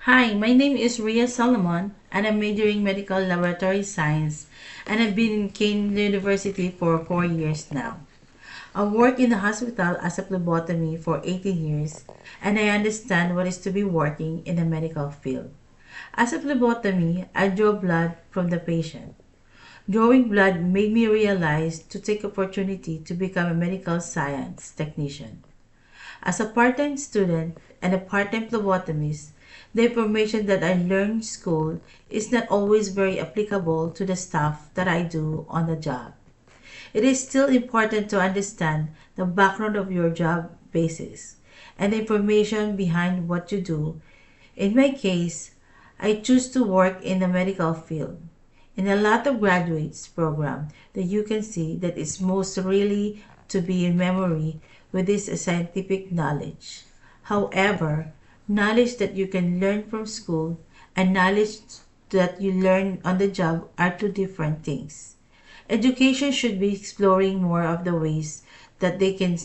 Hi, my name is Ria Solomon, and I'm majoring medical laboratory science, and I've been in Kane University for 4 years now. I work in the hospital as a phlebotomy for 18 years, and I understand what it is to be working in the medical field. As a phlebotomy, I draw blood from the patient. Drawing blood made me realize to take opportunity to become a medical science technician. As a part-time student and a part-time phlebotomist, the information that I learned in school is not always very applicable to the stuff that I do on the job. It is still important to understand the background of your job basis and the information behind what you do. In my case, I choose to work in the medical field. In a lot of graduates program that you can see that it's most really to be in memory with this scientific knowledge. However, knowledge that you can learn from school and knowledge that you learn on the job are two different things. Education should be exploring more of the ways that they can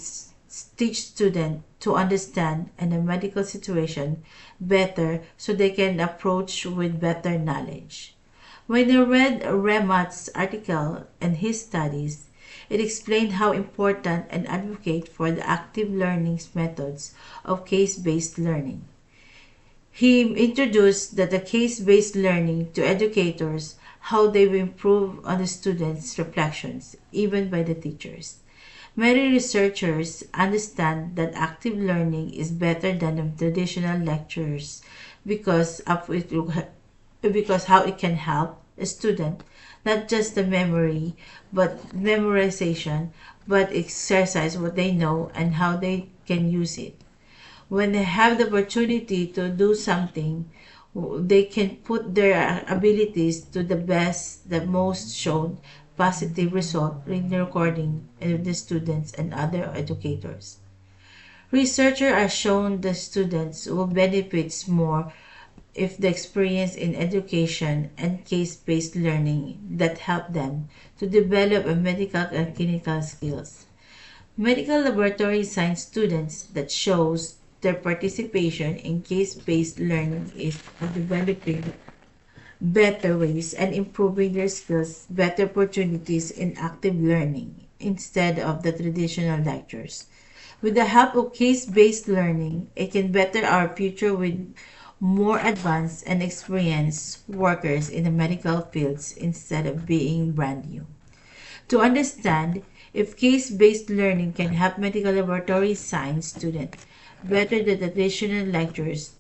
teach students to understand and the medical situation better so they can approach with better knowledge. When I read Remat's article and his studies, it explained how important and advocate for the active learning methods of case-based learning. He introduced that the case-based learning to educators how they will improve on the students' reflections, even by the teachers. Many researchers understand that active learning is better than the traditional lectures because of it, because how it can help a student not just the memory but memorization but exercise what they know and how they can use it when they have the opportunity to do something, they can put their abilities to the best, the most shown positive result in the recording of the students and other educators. Researchers are shown the students will benefit more if the experience in education and case-based learning that help them to develop a medical and clinical skills. Medical laboratory science students that shows their participation in case-based learning is developing better ways and improving their skills, better opportunities in active learning instead of the traditional lectures. With the help of case-based learning, it can better our future with more advanced and experienced workers in the medical fields instead of being brand new. To understand if case-based learning can help medical laboratory science students better than traditional lectures,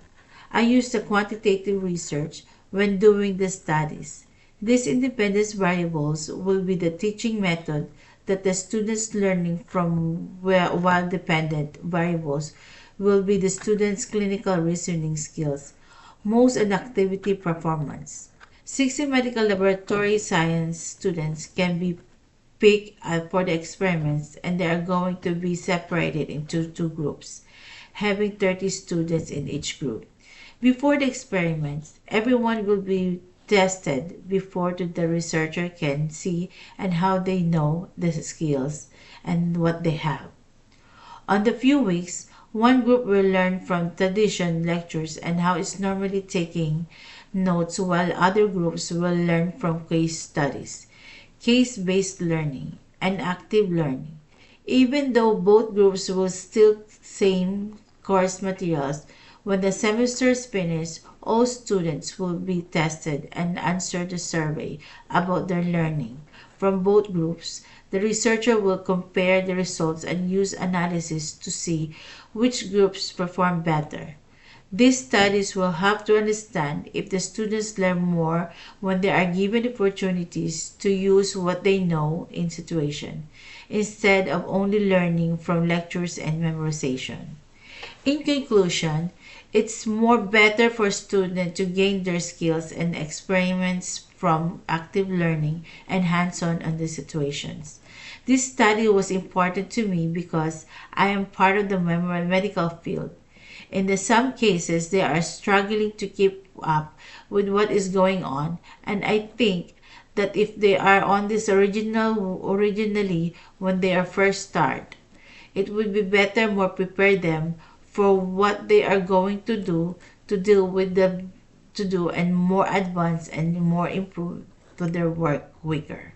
I used the quantitative research when doing the studies. These independent variables will be the teaching method that the students learning from while dependent variables will be the students' clinical reasoning skills, most and activity performance. 60 medical laboratory science students can be picked for the experiments and they are going to be separated into two groups, having 30 students in each group. Before the experiments, everyone will be tested before the researcher can see and how they know the skills and what they have. On the few weeks, one group will learn from tradition lectures and how it's normally taking notes while other groups will learn from case studies, case-based learning, and active learning. Even though both groups will still same course materials, when the semester is finished, all students will be tested and answer the survey about their learning. From both groups, the researcher will compare the results and use analysis to see which groups perform better. These studies will help to understand if the students learn more when they are given opportunities to use what they know in situation, instead of only learning from lectures and memorization. In conclusion, it's more better for students to gain their skills and experiments from active learning and hands-on the situations. This study was important to me because I am part of the medical field. In some cases, they are struggling to keep up with what is going on, and I think that if they are on this originally when they are first start, it would be better more prepare them for what they are going to do to deal with the to do and more advanced and more improved to their work quicker.